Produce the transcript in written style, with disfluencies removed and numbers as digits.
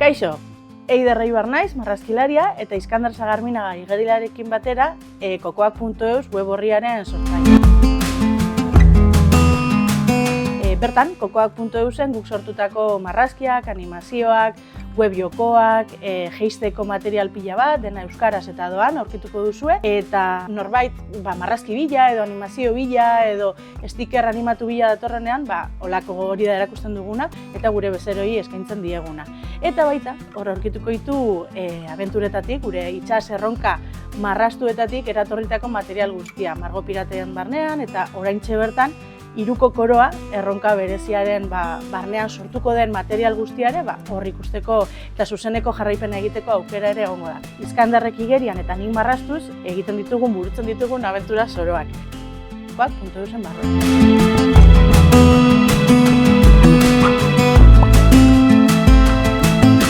Kaixo, Eider Eibar naiz, marrazkilaria, eta Iskander Sagarminaga igerilarekin batera kokoak.eus web orriaren sortzailea. Bertan, kokoak.eusen guk sortutako marrazkiak, animazioak, web jokoak, jeisteko material pila bat, dena euskaraz eta doan aurkituko duzue. Eta norbait marrazki bila edo animazio bila edo sticker animatu bila datorrenean, holako hori da erakusten duguna eta gure bezeroi eskaintzen dieguna. Eta baita, hor aurkituko ditu abenturetatik, gure itsas erronka marraztuetatik eratorritako material guztia, margo pirateen barnean eta oraintxe bertan Hiruko koroa, erronka bereziaren barnean sortuko den material guztiare hor ikusteko eta zuzeneko jarraipena egiteko aukera ere egongo da. Iskanderrek igerian eta nik marraztuz egiten burutzen ditugun abentura zoroak. Kokoak.eusen barruan.